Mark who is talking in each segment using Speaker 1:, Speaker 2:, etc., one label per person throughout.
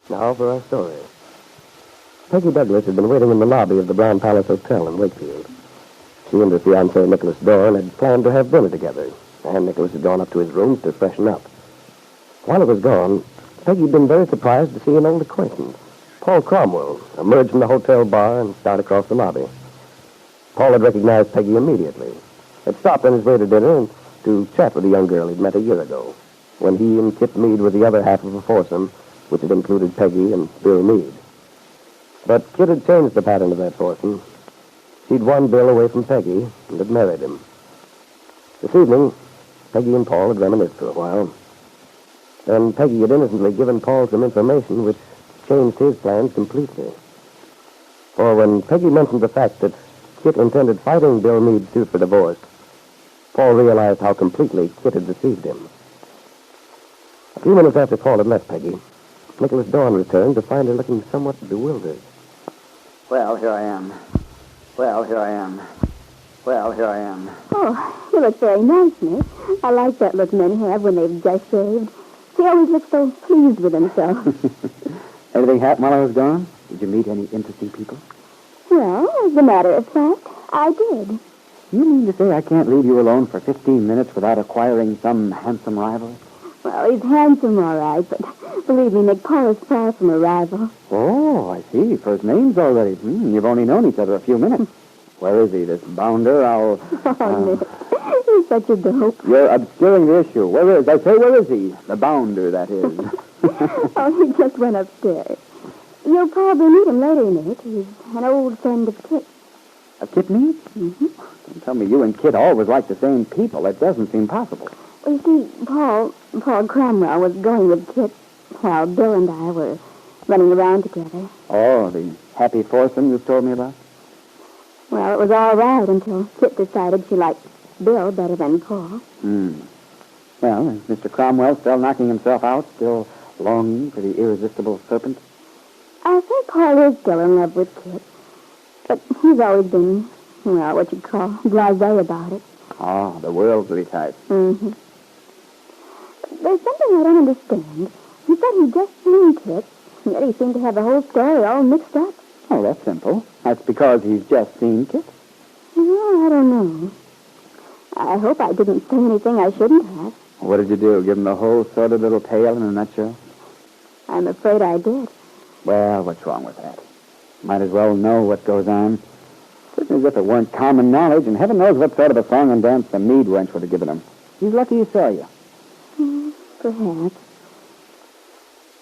Speaker 1: Now for our story. Peggy Douglas had been waiting in the lobby of the Brown Palace Hotel in Wakefield. She and her fiancé, Nicholas Dorn, had planned to have dinner together, and Nicholas had gone up to his rooms to freshen up. While he was gone, Peggy had been very surprised to see an old acquaintance, Paul Cromwell, emerge from the hotel bar and start across the lobby. Paul had recognized Peggy immediately, had stopped on his way to dinner to chat with the young girl he'd met a year ago, when he and Kitt Meade were the other half of a foursome, which had included Peggy and Bill Meade. But Kitt had changed the pattern of that foursome. She'd won Bill away from Peggy and had married him. This evening, Peggy and Paul had reminisced for a while. Then Peggy had innocently given Paul some information which changed his plans completely. For when Peggy mentioned the fact that Kitt intended fighting Bill Meade's suit for divorce, Paul realized how completely Kitt had deceived him. A few minutes after Paul had left Peggy, Nicholas Dorn returned to find her looking somewhat bewildered.
Speaker 2: Well, here I am. Well, here I am. Well, here I am.
Speaker 3: Oh, you look very nice, Nick. I like that look men have when they've just shaved. They always look so pleased with themselves.
Speaker 2: Anything happen while I was gone? Did you meet any interesting people?
Speaker 3: Well, as a matter of fact, I did.
Speaker 2: You mean to say I can't leave you alone for 15 minutes without acquiring some handsome rival?
Speaker 3: Well, he's handsome, all right, but believe me, Nick, Paul is far from a rival.
Speaker 2: Oh, I see. First names already. You've only known each other a few minutes. Where is he, this bounder?
Speaker 3: Oh, Nick, you're such a dope.
Speaker 2: You're obscuring the issue. Where is he? The bounder, that is.
Speaker 3: Oh, he just went upstairs. You'll probably meet him later, Nick. He's an old friend of Kitt.
Speaker 2: Of Kitt Meade?
Speaker 3: Mm-hmm.
Speaker 2: Don't tell me you and Kitt always like the same people. That doesn't seem possible.
Speaker 3: Well, you see, Paul Cromwell was going with Kitt while Bill and I were running around together.
Speaker 2: Oh, the happy foursome you've told me about?
Speaker 3: Well, it was all right until Kitt decided she liked Bill better than Paul.
Speaker 2: Well, is Mr. Cromwell still knocking himself out, still longing for the irresistible serpent?
Speaker 3: I think Paul is still in love with Kitt, but he's always been, well, what you'd call blasé about it.
Speaker 2: Oh, the worldly type.
Speaker 3: Mm-hmm. There's something I don't understand. He said he'd just seen Kitt, yet he seemed to have the whole story all mixed up.
Speaker 2: Oh, that's simple. That's because he's just seen Kitt.
Speaker 3: Well, I don't know. I hope I didn't say anything I shouldn't have.
Speaker 2: What did you do? Give him the whole sordid little tale in a nutshell?
Speaker 3: I'm afraid I did.
Speaker 2: Well, what's wrong with that? Might as well know what goes on. Certainly as if it weren't common knowledge, and heaven knows what sort of a song and dance the Meade wench would have given him. He's lucky he saw you.
Speaker 3: Perhaps.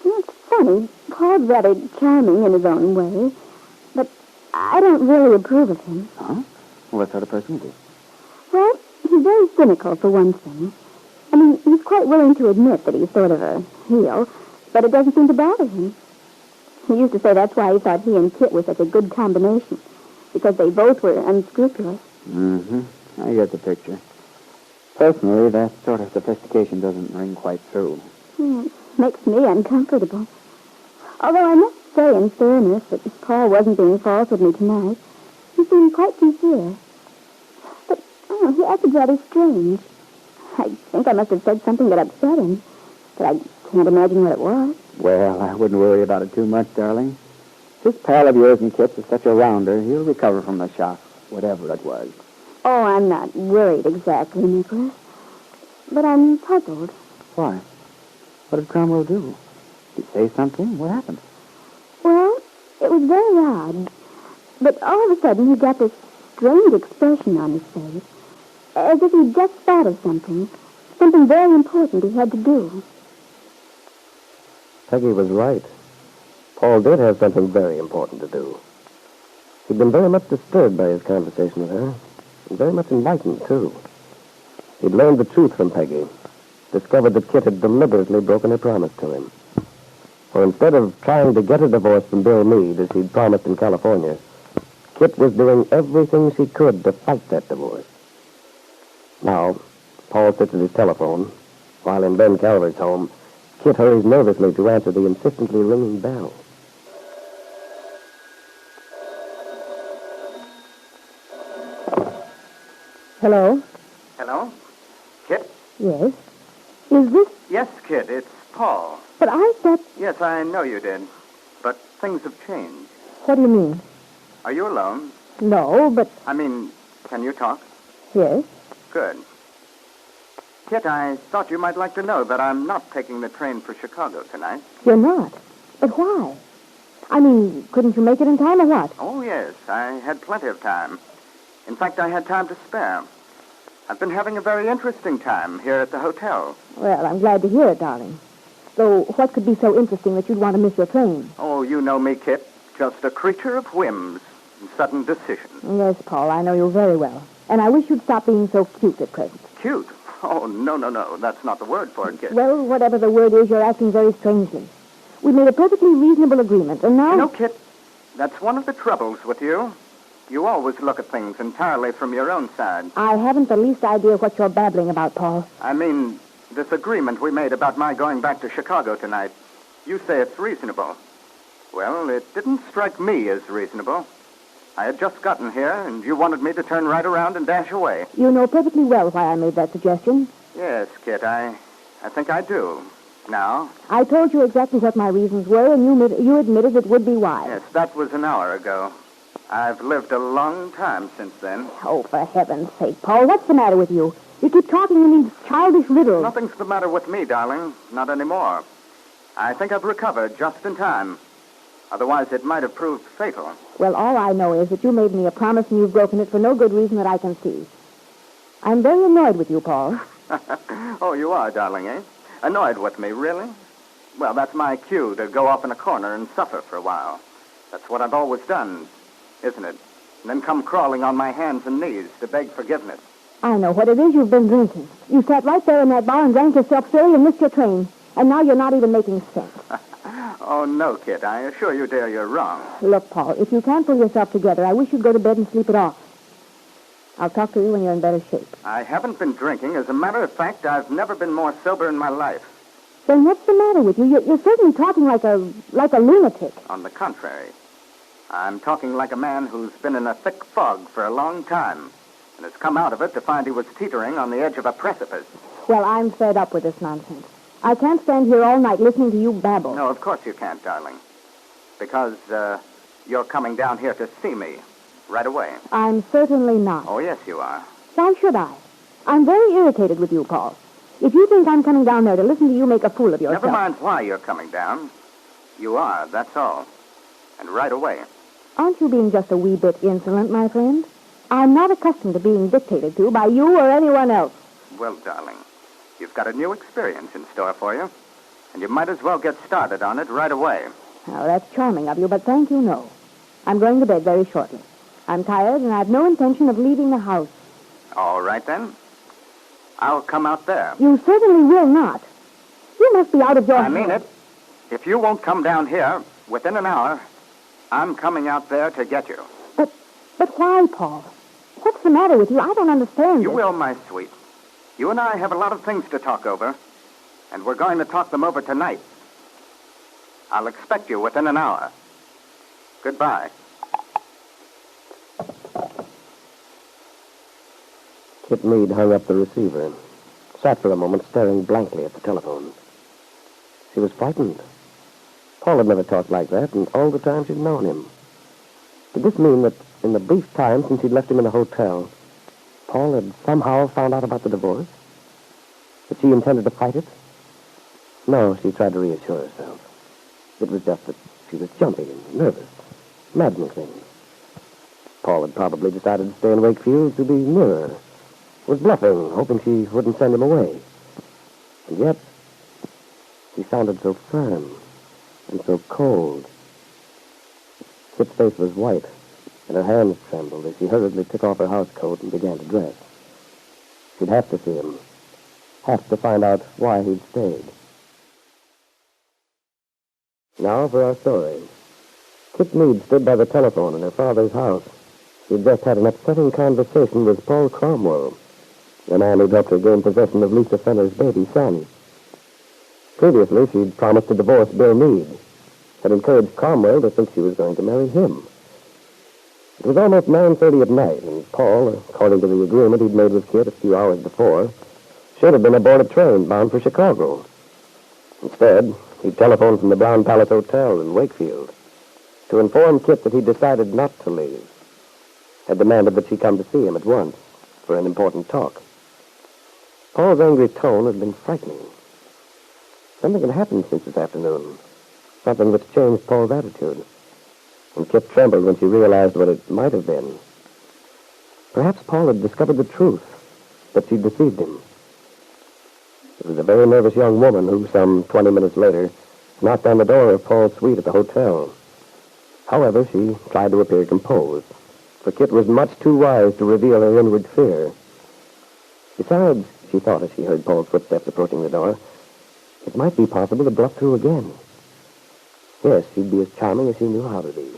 Speaker 3: It's funny. Paul's rather charming in his own way, but I don't really approve of him.
Speaker 2: Huh? Well, what sort of person is he?
Speaker 3: Well, he's very cynical, for one thing. I mean, he's quite willing to admit that he's sort of a heel, but it doesn't seem to bother him. He used to say that's why he thought he and Kitt were such a good combination, because they both were unscrupulous.
Speaker 2: I get the picture. Personally, that sort of sophistication doesn't ring quite true.
Speaker 3: It makes me uncomfortable. Although I must say, in fairness, that Paul wasn't being false with me tonight. He seemed quite sincere. But, he acted rather strange. I think I must have said something that upset him, but I can't imagine what it was.
Speaker 2: Well, I wouldn't worry about it too much, darling. This pal of yours and Kitt's is such a rounder, he'll recover from the shock, whatever it was.
Speaker 3: Oh, I'm not worried exactly, Nicholas. But I'm puzzled.
Speaker 2: Why? What did Cromwell do? Did he say something? What happened?
Speaker 3: Well, it was very odd. But all of a sudden, he got this strange expression on his face, as if he'd just thought of something very important he had to do.
Speaker 1: Peggy was right. Paul did have something very important to do. He'd been very much disturbed by his conversation with her, and very much enlightened, too. He'd learned the truth from Peggy, discovered that Kitt had deliberately broken her promise to him. For instead of trying to get a divorce from Bill Meade, as he'd promised in California, Kitt was doing everything she could to fight that divorce. Now, Paul sits at his telephone, while in Ben Calvert's home, Kitt hurries nervously to answer the insistently ringing bell.
Speaker 3: Hello?
Speaker 4: Hello? Kitt?
Speaker 3: Yes? Is this...
Speaker 4: Yes, Kitt, it's Paul.
Speaker 3: But I thought...
Speaker 4: Yes, I know you did. But things have changed.
Speaker 3: What do you mean?
Speaker 4: Are you alone?
Speaker 3: No, but...
Speaker 4: I mean, can you talk?
Speaker 3: Yes.
Speaker 4: Good. Kitt, I thought you might like to know that I'm not taking the train for Chicago tonight.
Speaker 3: You're not? But why? I mean, couldn't you make it in time or what?
Speaker 4: Oh, yes. I had plenty of time. In fact, I had time to spare. I've been having a very interesting time here at the hotel.
Speaker 3: Well, I'm glad to hear it, darling. So what could be so interesting that you'd want to miss your train?
Speaker 4: Oh, you know me, Kitt. Just a creature of whims and sudden decisions.
Speaker 3: Yes, Paul, I know you very well. And I wish you'd stop being so cute at present.
Speaker 4: Cute? Oh, no. That's not the word for it, Kitt.
Speaker 3: Well, whatever the word is, you're acting very strangely. We made a perfectly reasonable agreement, and now...
Speaker 4: You know, Kitt, that's one of the troubles with you. You always look at things entirely from your own side.
Speaker 3: I haven't the least idea what you're babbling about, Paul.
Speaker 4: I mean, this agreement we made about my going back to Chicago tonight. You say it's reasonable. Well, it didn't strike me as reasonable. I had just gotten here, and you wanted me to turn right around and dash away.
Speaker 3: You know perfectly well why I made that suggestion.
Speaker 4: Yes, Kitt, I think I do. Now?
Speaker 3: I told you exactly what my reasons were, and you admitted it would be wise.
Speaker 4: Yes, that was an hour ago. I've lived a long time since then.
Speaker 3: Oh, for heaven's sake, Paul, what's the matter with you? You keep talking in these childish riddles.
Speaker 4: Nothing's the matter with me, darling. Not anymore. I think I've recovered just in time. Otherwise, it might have proved fatal.
Speaker 3: Well, all I know is that you made me a promise and you've broken it for no good reason that I can see. I'm very annoyed with you, Paul.
Speaker 4: Oh, you are, darling, eh? Annoyed with me, really? Well, that's my cue to go off in a corner and suffer for a while. That's what I've always done, isn't it? And then come crawling on my hands and knees to beg forgiveness.
Speaker 3: I know what it is you've been drinking. You sat right there in that bar and drank yourself silly and missed your train. And now you're not even making sense.
Speaker 4: Oh, no, Kitt. I assure you, dear, you're wrong.
Speaker 3: Look, Paul, if you can't pull yourself together, I wish you'd go to bed and sleep it off. I'll talk to you when you're in better shape.
Speaker 4: I haven't been drinking. As a matter of fact, I've never been more sober in my life.
Speaker 3: Then what's the matter with you? You're certainly talking like a lunatic.
Speaker 4: On the contrary, I'm talking like a man who's been in a thick fog for a long time and has come out of it to find he was teetering on the edge of a precipice.
Speaker 3: Well, I'm fed up with this nonsense. I can't stand here all night listening to you babble.
Speaker 4: No, of course you can't, darling. Because, you're coming down here to see me right away.
Speaker 3: I'm certainly not.
Speaker 4: Oh, yes, you are.
Speaker 3: Why should I? I'm very irritated with you, Paul. If you think I'm coming down there to listen to you make a fool of yourself...
Speaker 4: Never mind why you're coming down. You are, that's all. And right away.
Speaker 3: Aren't you being just a wee bit insolent, my friend? I'm not accustomed to being dictated to by you or anyone else.
Speaker 4: Well, darling, you've got a new experience in store for you, and you might as well get started on it right away.
Speaker 3: Now, that's charming of you, but thank you, no. I'm going to bed very shortly. I'm tired, and I've no intention of leaving the house.
Speaker 4: All right, then. I'll come out there.
Speaker 3: You certainly will not. You must be out of your
Speaker 4: I mean it. If you won't come down here within an hour, I'm coming out there to get you.
Speaker 3: But why, Paul? What's the matter with you? I don't understand
Speaker 4: You
Speaker 3: this.
Speaker 4: will, my sweet. You and I have a lot of things to talk over, and we're going to talk them over tonight. I'll expect you within an hour. Goodbye.
Speaker 1: Kitt Meade hung up the receiver, sat for a moment staring blankly at the telephone. She was frightened. Paul had never talked like that, and all the time she'd known him. Did this mean that in the brief time since he'd left him in the hotel, Paul had somehow found out about the divorce? That she intended to fight it? No, she tried to reassure herself. It was just that she was jumpy and nervous, imagining things. Paul had probably decided to stay in Wakefield to be nearer. Was bluffing, hoping she wouldn't send him away. And yet, he sounded so firm and so cold. Kit's face was white, and her hands trembled as she hurriedly took off her housecoat and began to dress. She'd have to see him. Have to find out why he'd stayed. Now for our story. Kitt Meade stood by the telephone in her father's house. She'd just had an upsetting conversation with Paul Cromwell, the man who'd helped her gain possession of Lisa Fenner's baby son. Previously, she'd promised to divorce Bill Meade, had encouraged Cromwell to think she was going to marry him. It was almost 9:30 at night, and Paul, according to the agreement he'd made with Kitt a few hours before, should have been aboard a train bound for Chicago. Instead, He telephoned from the Brown Palace Hotel in Wakefield to inform Kitt that he decided not to leave, had demanded that she come to see him at once for an important talk. Paul's angry tone had been frightening. Something had happened since this afternoon, something which changed Paul's attitude, and Kitt trembled when she realized what it might have been. Perhaps Paul had discovered the truth, that she'd deceived him. It was a very nervous young woman who, some 20 minutes later, knocked on the door of Paul's suite at the hotel. However, she tried to appear composed, for Kitt was much too wise to reveal her inward fear. Besides, she thought as she heard Paul's footsteps approaching the door, it might be possible to bluff through again. Yes, she'd be as charming as she knew how to be.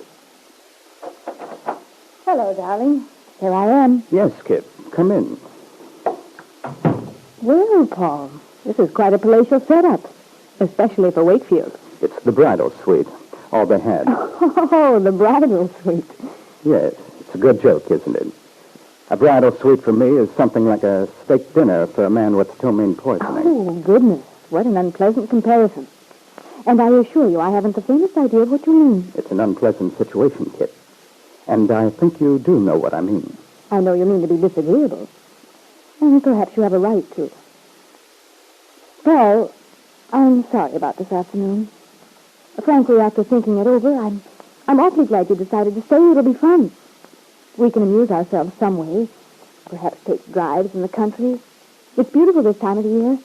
Speaker 3: Hello, darling. Here I am.
Speaker 2: Yes, Kitt. Come in.
Speaker 3: Well, Paul, this is quite a palatial setup, especially for Wakefield.
Speaker 2: It's the bridal suite. All they had.
Speaker 3: Oh, the bridal suite.
Speaker 2: Yes, it's a good joke, isn't it? A bridal suite for me is something like a steak dinner for a man with ptomaine poisoning.
Speaker 3: Oh, goodness. What an unpleasant comparison. And I assure you, I haven't the faintest idea of what you mean.
Speaker 2: It's an unpleasant situation, Kitt. And I think you do know what I mean.
Speaker 3: I know you mean to be disagreeable. And perhaps you have a right to. Paul, I'm sorry about this afternoon. Frankly, after thinking it over, I'm awfully glad you decided to stay. It'll be fun. We can amuse ourselves some way. Perhaps take drives in the country. It's beautiful this time of the year.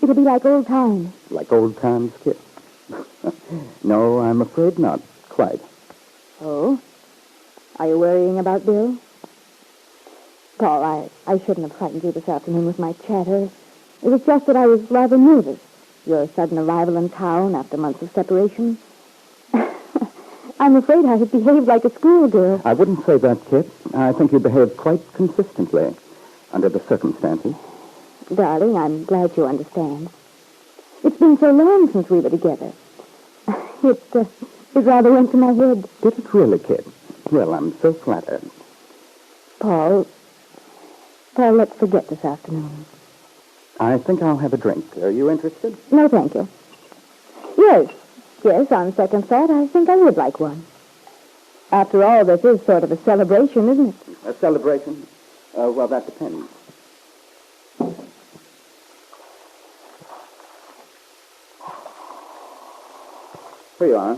Speaker 3: It'll be like old times.
Speaker 2: Like old times, Kitt? No, I'm afraid not quite.
Speaker 3: Oh? Are you worrying about Bill? Paul, I shouldn't have frightened you this afternoon with my chatter. It was just that I was rather nervous. Your sudden arrival in town after months of separation. I'm afraid I have behaved like a schoolgirl.
Speaker 2: I wouldn't say that, Kitt. I think you behaved quite consistently under the circumstances.
Speaker 3: Darling, I'm glad you understand. It's been so long since we were together. It rather went to my head.
Speaker 2: Did it really, Kitt? Well, I'm so flattered.
Speaker 3: Paul, let's forget this afternoon.
Speaker 2: I think I'll have a drink. Are you interested?
Speaker 3: No, thank you. Yes, on second thought, I think I would like one. After all, this is sort of a celebration, isn't it?
Speaker 2: A celebration? Well, that depends. Here you are.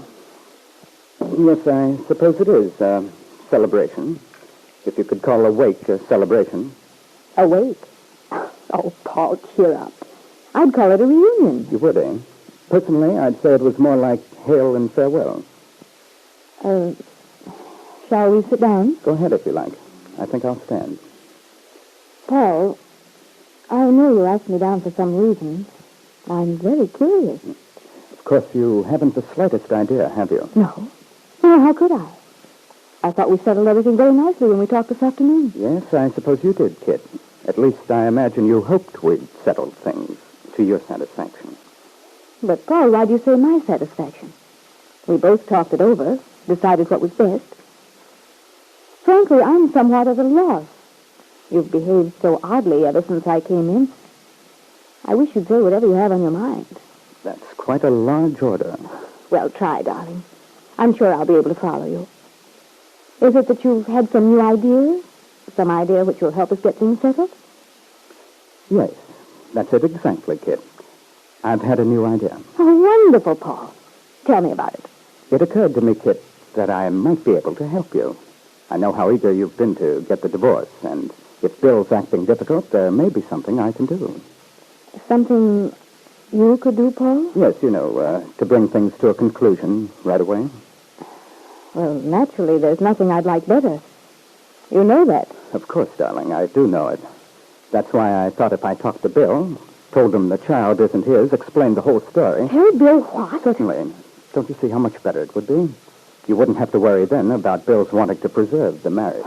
Speaker 2: Yes, I suppose it is a celebration. If you could call a wake a celebration.
Speaker 3: A wake? Oh, Paul, cheer up. I'd call it a reunion.
Speaker 2: You would, eh? Personally, I'd say it was more like hail and farewell.
Speaker 3: Shall we sit down?
Speaker 2: Go ahead if you like. I think I'll stand.
Speaker 3: Paul, I know you asked me down for some reason. I'm very curious.
Speaker 2: Of course, you haven't the slightest idea, have you?
Speaker 3: No. Well, how could I? I thought we settled everything very nicely when we talked this afternoon.
Speaker 2: Yes, I suppose you did, Kitt. At least I imagine you hoped we'd settled things to your satisfaction.
Speaker 3: But, Paul, why do you say my satisfaction? We both talked it over, decided what was best. Frankly, I'm somewhat at a loss. You've behaved so oddly ever since I came in. I wish you'd say whatever you have on your mind.
Speaker 2: That's quite a large order.
Speaker 3: Well, try, darling. I'm sure I'll be able to follow you. Is it that you've had some new ideas? Some idea which will help us get things settled?
Speaker 2: Yes, that's it exactly, Kitt. I've had a new idea.
Speaker 3: Oh, wonderful, Paul. Tell me about it.
Speaker 2: It occurred to me, Kitt, that I might be able to help you. I know how eager you've been to get the divorce, and if Bill's acting difficult, there may be something I can do.
Speaker 3: Something you could do, Paul?
Speaker 2: Yes, to bring things to a conclusion right away.
Speaker 3: Well, naturally, there's nothing I'd like better. You know that.
Speaker 2: Of course, darling, I do know it. That's why I thought if I talked to Bill, told him the child isn't his, explained the whole story.
Speaker 3: Tell Bill what?
Speaker 2: Certainly. Don't you see how much better it would be? You wouldn't have to worry then about Bill's wanting to preserve the marriage.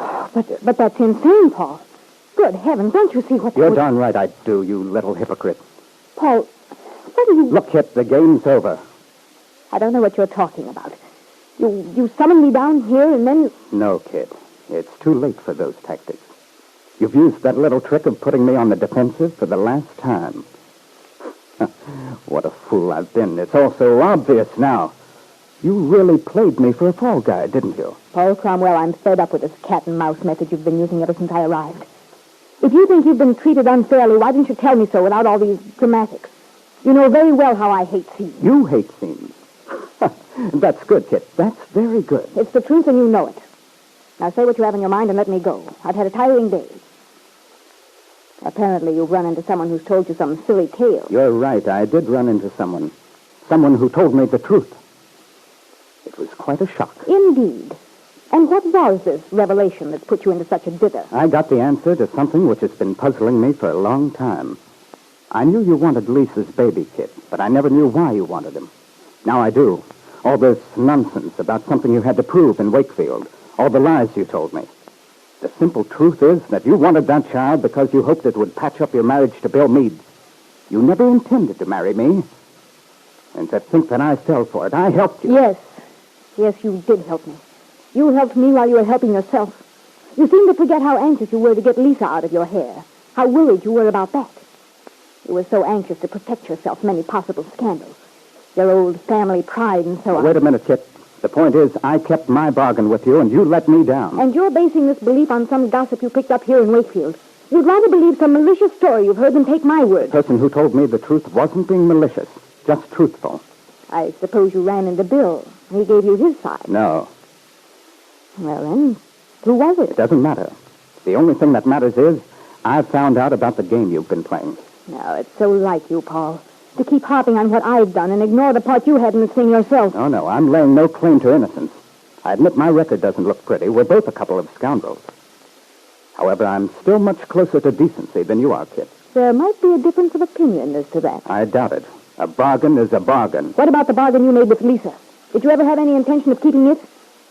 Speaker 3: But that's insane, Paul. Good heavens, don't you see what...
Speaker 2: You're darn right I do, you little hypocrite.
Speaker 3: Paul, what are you...
Speaker 2: Look, Kitt, the game's over.
Speaker 3: I don't know what you're talking about. You summoned me down here and then...
Speaker 2: No, Kitt. It's too late for those tactics. You've used that little trick of putting me on the defensive for the last time. What a fool I've been. It's all so obvious now. You really played me for a fall guy, didn't you?
Speaker 3: Paul Cromwell, I'm fed up with this cat and mouse method you've been using ever since I arrived. If you think you've been treated unfairly, why didn't you tell me so without all these dramatics? You know very well how I hate scenes.
Speaker 2: You hate scenes. That's good, Kitt. That's very good.
Speaker 3: It's the truth and you know it. Now say what you have in your mind and let me go. I've had a tiring day. Apparently you've run into someone who's told you some silly tale.
Speaker 2: You're right. I did run into someone. Someone who told me the truth. It was quite a shock.
Speaker 3: Indeed. And what was this revelation that put you into such a dither?
Speaker 2: I got the answer to something which has been puzzling me for a long time. I knew you wanted Lisa's baby, Kitt, but I never knew why you wanted him. Now I do. All this nonsense about something you had to prove in Wakefield. All the lies you told me. The simple truth is that you wanted that child because you hoped it would patch up your marriage to Bill Meade. You never intended to marry me. And to think that I fell for it, I helped you.
Speaker 3: Yes. Yes, you did help me. You helped me while you were helping yourself. You seem to forget how anxious you were to get Lisa out of your hair. How worried you were about that. You were so anxious to protect yourself from any possible scandals. Your old family pride and so on.
Speaker 2: Wait a minute, Kitt. The point is, I kept my bargain with you, and you let me down.
Speaker 3: And you're basing this belief on some gossip you picked up here in Wakefield. You'd rather believe some malicious story you've heard than take my word.
Speaker 2: The person who told me the truth wasn't being malicious, just truthful.
Speaker 3: I suppose you ran into Bill. He gave you his side.
Speaker 2: No.
Speaker 3: Well, then, who was it?
Speaker 2: It doesn't matter. The only thing that matters is I've found out about the game you've been playing.
Speaker 3: Now, it's so like you, Paul, to keep harping on what I've done and ignore the part you had in this thing yourself.
Speaker 2: Oh, no, I'm laying no claim to innocence. I admit my record doesn't look pretty. We're both a couple of scoundrels. However, I'm still much closer to decency than you are, Kitt.
Speaker 3: There might be a difference of opinion as to that.
Speaker 2: I doubt it. A bargain is a bargain.
Speaker 3: What about the bargain you made with Lisa? Did you ever have any intention of keeping it?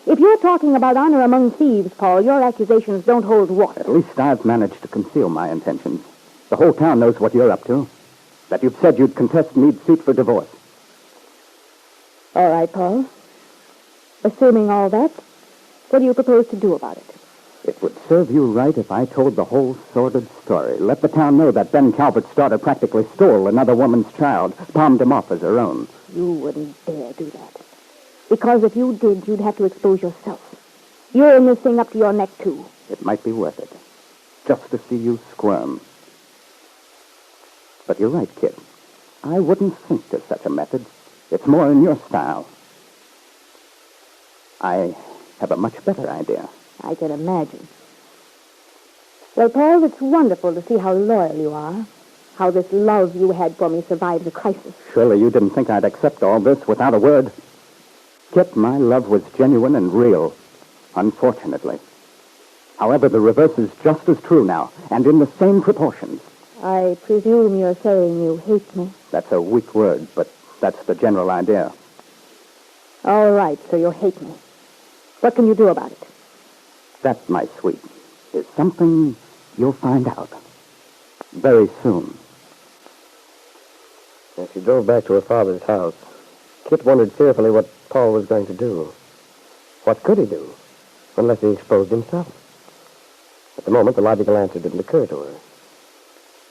Speaker 3: If you're talking about honor among thieves, Paul, your accusations don't hold water.
Speaker 2: At least I've managed to conceal my intentions. The whole town knows what you're up to. That you've said you'd contest Meade's suit for divorce.
Speaker 3: All right, Paul. Assuming all that, what do you propose to do about it?
Speaker 2: It would serve you right if I told the whole sordid story. Let the town know that Ben Calvert's daughter practically stole another woman's child, palmed him off as her own.
Speaker 3: You wouldn't dare do that. Because if you did, you'd have to expose yourself. You're in this thing up to your neck, too.
Speaker 2: It might be worth it. Just to see you squirm. But you're right, Kitt. I wouldn't think of such a method. It's more in your style. I have a much better idea.
Speaker 3: I can imagine. Well, Paul, it's wonderful to see how loyal you are. How this love you had for me survived the crisis.
Speaker 2: Surely you didn't think I'd accept all this without a word. Kitt, my love was genuine and real. Unfortunately. However, the reverse is just as true now, and in the same proportions.
Speaker 3: I presume you're saying you hate me.
Speaker 2: That's a weak word, but that's the general idea.
Speaker 3: All right, so you hate me. What can you do about it?
Speaker 2: That, my sweet, is something you'll find out very soon.
Speaker 1: As she drove back to her father's house, Kitt wondered fearfully what Paul was going to do. What could he do, unless he exposed himself? At the moment, the logical answer didn't occur to her.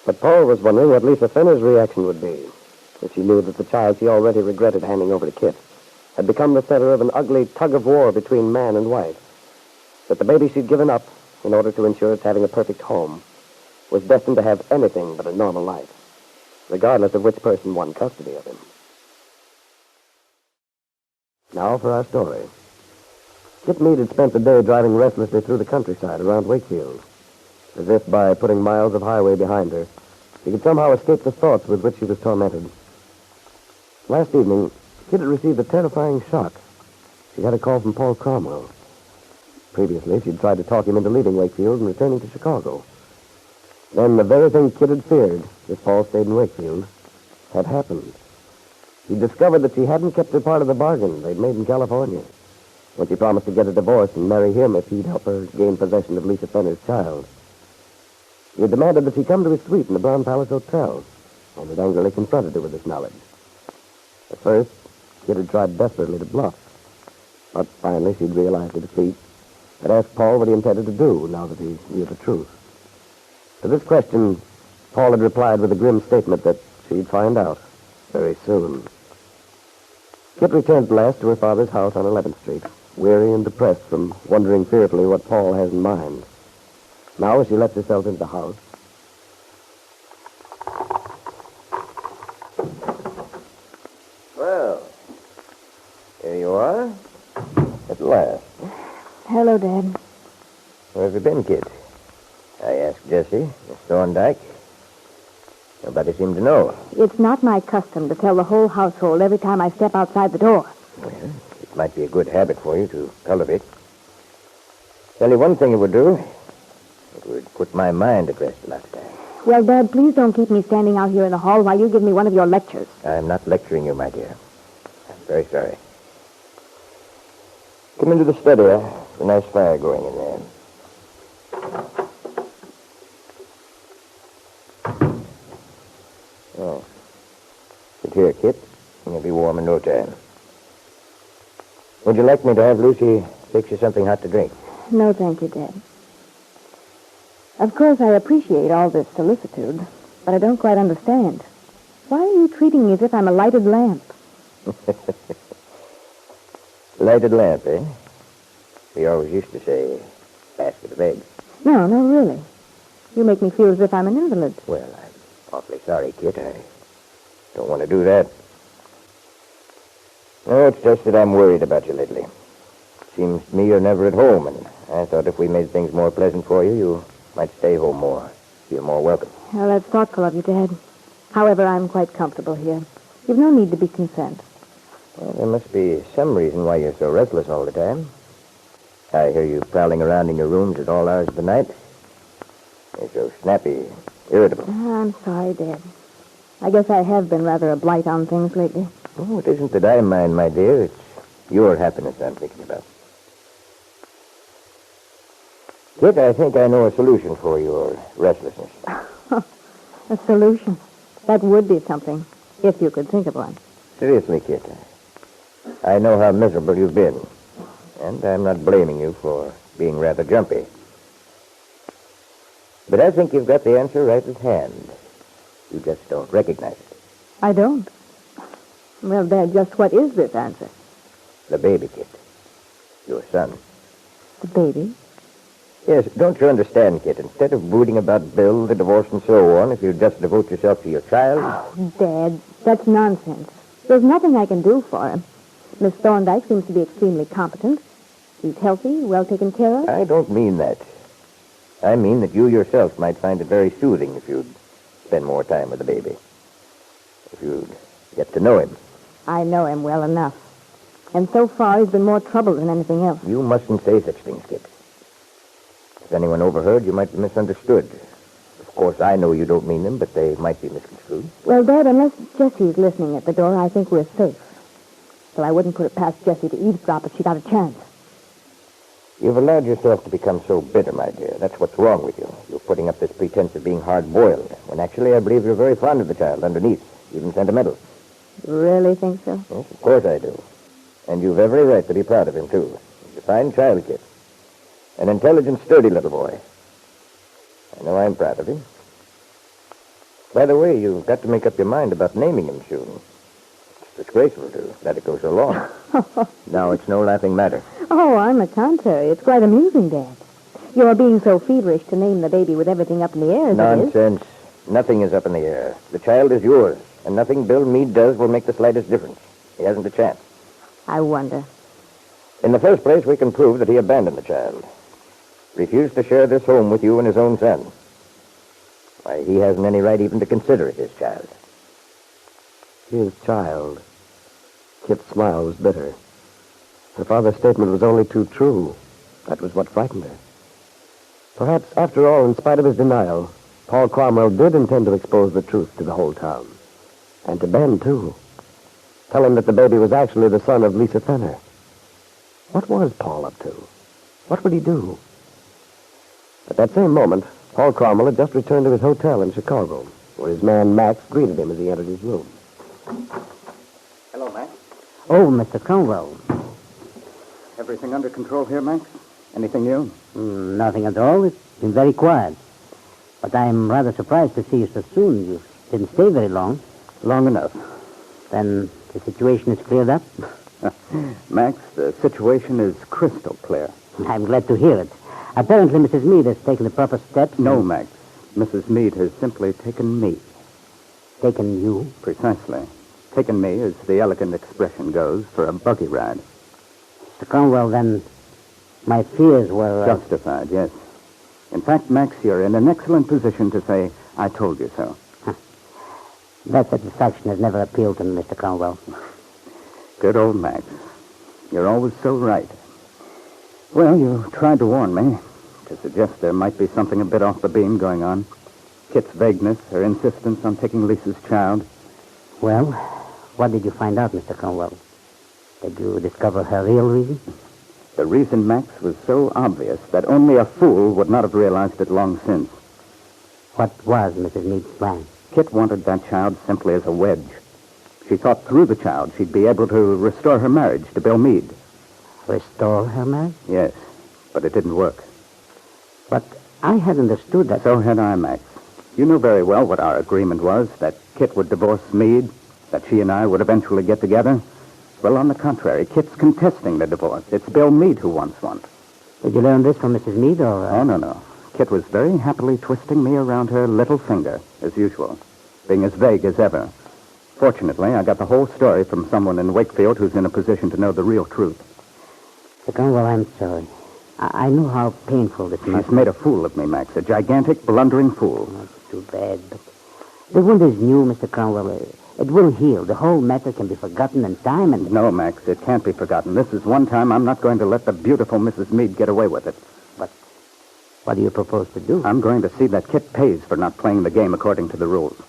Speaker 1: But Paul was wondering what Lisa Fenner's reaction would be if she knew that the child she already regretted handing over to Kitt had become the center of an ugly tug-of-war between man and wife. That the baby she'd given up in order to ensure its having a perfect home was destined to have anything but a normal life, regardless of which person won custody of him. Now for our story. Kitt Meade had spent the day driving restlessly through the countryside around Wakefield, as if by putting miles of highway behind her, she could somehow escape the thoughts with which she was tormented. Last evening, Kitt had received a terrifying shock. She had a call from Paul Cromwell. Previously, she'd tried to talk him into leaving Wakefield and returning to Chicago. Then the very thing Kitt had feared, if Paul stayed in Wakefield, had happened. He discovered that she hadn't kept her part of the bargain they'd made in California, when she promised to get a divorce and marry him if he'd help her gain possession of Lisa Fenner's child. He had demanded that she come to his suite in the Brown Palace Hotel, and had angrily confronted her with this knowledge. At first, Kitt had tried desperately to bluff, but finally she'd realized her defeat, had asked Paul what he intended to do now that he knew the truth. To this question, Paul had replied with a grim statement that She'd find out very soon. Kitt returned at last to her father's house on 11th Street, weary and depressed from wondering fearfully what Paul has in mind. Now, as she lets herself into the house... Well, here you are. At last.
Speaker 3: Hello, Dad.
Speaker 1: Where have you been, Kitt? I asked Jessie, Miss Thorndyke. Nobody seemed to know.
Speaker 3: It's not my custom to tell the whole household every time I step outside the door.
Speaker 1: Well, it might be a good habit for you to cultivate. Tell you one thing it would do. It would put my mind at rest a lot of times.
Speaker 3: Well, Dad, please don't keep me standing out here in the hall while you give me one of your lectures.
Speaker 1: I'm not lecturing you, my dear. I'm very sorry. Come into the study. There's a nice fire going in there. Oh. Sit here, Kitt. You'll be warm in no time. Would you like me to have Lucy fix you something hot to drink?
Speaker 3: No, thank you, Dad. Of course, I appreciate all this solicitude, but I don't quite understand. Why are you treating me as if I'm a lighted lamp?
Speaker 1: Lighted lamp, eh? We always used to say basket of eggs.
Speaker 3: No, really. You make me feel as if I'm an invalid.
Speaker 1: Well, I'm awfully sorry, Kitt. I don't want to do that. No, it's just that I'm worried about you lately. Seems to me you're never at home, and I thought if we made things more pleasant for you, you might stay home more. Feel more welcome.
Speaker 3: Well, that's thoughtful of you, Dad. However, I'm quite comfortable here. You've no need to be concerned.
Speaker 1: Well, there must be some reason why you're so restless all the time. I hear you prowling around in your rooms at all hours of the night. You're so snappy, irritable.
Speaker 3: I'm sorry, Dad. I guess I have been rather a blight on things lately.
Speaker 1: Oh, it isn't that I mind, my dear. It's your happiness I'm thinking about. Kitt, I think I know a solution for your restlessness.
Speaker 3: A solution? That would be something, if you could think of one.
Speaker 1: Seriously, Kitt, I know how miserable you've been, and I'm not blaming you for being rather jumpy. But I think you've got the answer right at hand. You just don't recognize it.
Speaker 3: I don't. Well, Dad, just what is this answer?
Speaker 1: The baby, Kitt. Your son.
Speaker 3: The baby?
Speaker 1: Yes, don't you understand, Kitt? Instead of brooding about Bill, the divorce, and so on, if you just devote yourself to your child...
Speaker 3: Oh, Dad, that's nonsense. There's nothing I can do for him. Miss Thorndyke seems to be extremely competent. He's healthy, well taken care of.
Speaker 1: I don't mean that. I mean that you yourself might find it very soothing if you'd spend more time with the baby. If you'd get to know him.
Speaker 3: I know him well enough. And so far, he's been more trouble than anything else.
Speaker 1: You mustn't say such things, Kitt. If anyone overheard, you might be misunderstood. Of course, I know you don't mean them, but they might be misconstrued.
Speaker 3: Well, Dad, unless Jessie's listening at the door, I think we're safe. So I wouldn't put it past Jessie to eavesdrop if she got a chance.
Speaker 1: You've allowed yourself to become so bitter, my dear. That's what's wrong with you. You're putting up this pretense of being hard-boiled, when actually I believe you're very fond of the child underneath, even sentimental.
Speaker 3: You really think so?
Speaker 1: Yes, of course I do. And you've every right to be proud of him, too. He's a fine child, Kitt. An intelligent, sturdy little boy. I know I'm proud of him. By the way, you've got to make up your mind about naming him soon. It's disgraceful to let it go so long. Now it's no laughing matter.
Speaker 3: Oh, on the contrary. It's quite amusing, Dad. You're being so feverish to name the baby with everything up in the air as it is.
Speaker 1: Nonsense. Nothing is up in the air. The child is yours, and nothing Bill Meade does will make the slightest difference. He hasn't a chance.
Speaker 3: I wonder.
Speaker 1: In the first place, we can prove that he abandoned the child. Refused to share this home with you and his own son. Why, he hasn't any right even to consider it his child. His child. Kitt's smile was bitter. Her father's statement was only too true. That was what frightened her. Perhaps, after all, in spite of his denial, Paul Cromwell did intend to expose the truth to the whole town. And to Ben, too. Tell him that the baby was actually the son of Lisa Fenner. What was Paul up to? What would he do? At that same moment, Paul Cromwell had just returned to his hotel in Chicago, where his man Max greeted him as he entered his room.
Speaker 4: Hello, Max.
Speaker 2: Oh, Mr. Cromwell. Everything under control here, Max? Anything new?
Speaker 5: Nothing at all. It's been very quiet. But I'm rather surprised to see you so soon. You didn't stay very long.
Speaker 2: Long enough.
Speaker 5: Then the situation is cleared up?
Speaker 2: Max, the situation is crystal clear.
Speaker 5: I'm glad to hear it. Apparently, Mrs. Meade has taken the proper steps.
Speaker 2: No, Max. Mrs. Meade has simply taken me.
Speaker 5: Taken you?
Speaker 2: Precisely. Taken me, as the elegant expression goes, for a buggy ride.
Speaker 5: Mr. Cromwell, then my fears were...
Speaker 2: Justified, yes. In fact, Max, you're in an excellent position to say, I told you so.
Speaker 5: That satisfaction has never appealed to me, Mr. Cromwell.
Speaker 2: Good old Max. You're always so right. Well, you tried to warn me, to suggest there might be something a bit off the beam going on. Kitt's vagueness, her insistence on taking Lisa's child.
Speaker 5: Well, what did you find out, Mr. Cromwell? Did you discover her real reason?
Speaker 2: The reason, Max, was so obvious that only a fool would not have realized it long since.
Speaker 5: What was Mrs. Meade's plan?
Speaker 2: Kitt wanted that child simply as a wedge. She thought through the child she'd be able to restore her marriage to Bill Meade.
Speaker 5: Restore her marriage?
Speaker 2: Yes, but it didn't work.
Speaker 5: But I had understood that...
Speaker 2: So had I, Max. You knew very well what our agreement was, that Kitt would divorce Meade, that she and I would eventually get together. Well, on the contrary, Kitt's contesting the divorce. It's Bill Meade who wants one.
Speaker 5: Did you learn this from Mrs. Meade, or...
Speaker 2: Oh, no. Kitt was very happily twisting me around her little finger, as usual, being as vague as ever. Fortunately, I got the whole story from someone in Wakefield who's in a position to know the real truth.
Speaker 5: Mr. Cromwell, I'm sorry. I know how painful this must
Speaker 2: She's
Speaker 5: be.
Speaker 2: made a fool of me, Max, a gigantic, blundering fool.
Speaker 5: That's too bad, but the wound is new, Mr. Cromwell. It will heal. The whole matter can be forgotten in time, and...
Speaker 2: No, Max, it can't be forgotten. This is one time I'm not going to let the beautiful Mrs. Meade get away with it.
Speaker 5: But what do you propose to do?
Speaker 2: I'm going to see that Kitt pays for not playing the game according to the rules.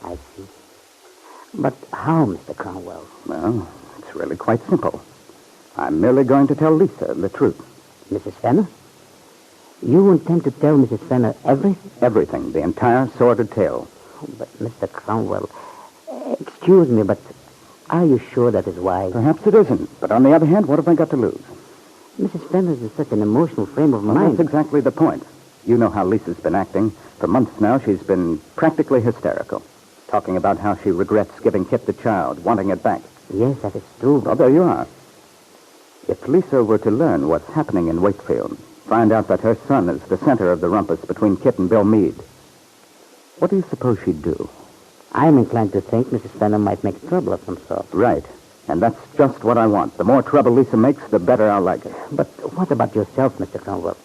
Speaker 5: I see. But how, Mr. Cromwell?
Speaker 2: Well, it's really quite simple. I'm merely going to tell Lisa the truth.
Speaker 5: Mrs. Fenner? You intend to tell Mrs. Fenner everything?
Speaker 2: Everything, the entire sordid tale.
Speaker 5: Oh, but, Mr. Cromwell, excuse me, but are you sure that is wise?
Speaker 2: Perhaps it isn't, but on the other hand, what have I got to lose?
Speaker 5: Mrs. Fenner is in such an emotional frame of
Speaker 2: Well,
Speaker 5: mind.
Speaker 2: that's exactly the point. You know how Lisa's been acting. For months now, she's been practically hysterical, talking about how she regrets giving Kitt the child, wanting it back.
Speaker 5: Yes, that is true.
Speaker 2: Well, there you are. If Lisa were to learn what's happening in Wakefield, find out that her son is the center of the rumpus between Kitt and Bill Meade, what do you suppose she'd do?
Speaker 5: I'm inclined to think Mrs. Fenner might make trouble of some sort.
Speaker 2: Right. And that's just what I want. The more trouble Lisa makes, the better I'll like it.
Speaker 5: But what about yourself, Mr. Cromwell?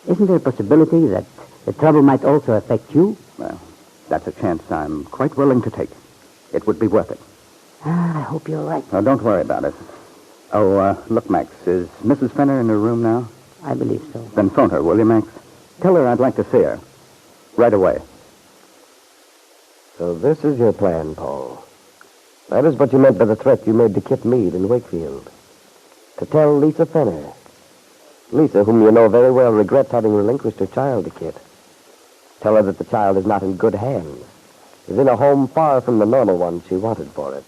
Speaker 5: Isn't there a possibility that the trouble might also affect you?
Speaker 2: Well, that's a chance I'm quite willing to take. It would be worth it.
Speaker 5: I hope you're right.
Speaker 2: Oh, don't worry about it. Oh, look, Max, is Mrs. Fenner in her room now?
Speaker 5: I believe so.
Speaker 2: Then phone her, will you, Max? Tell her I'd like to see her. Right away.
Speaker 1: So this is your plan, Paul. That is what you meant by the threat you made to Kitt Meade in Wakefield. To tell Lisa Fenner. Lisa, whom you know very well, regrets having relinquished her child to Kitt. Tell her that the child is not in good hands. Is in a home far from the normal one she wanted for it.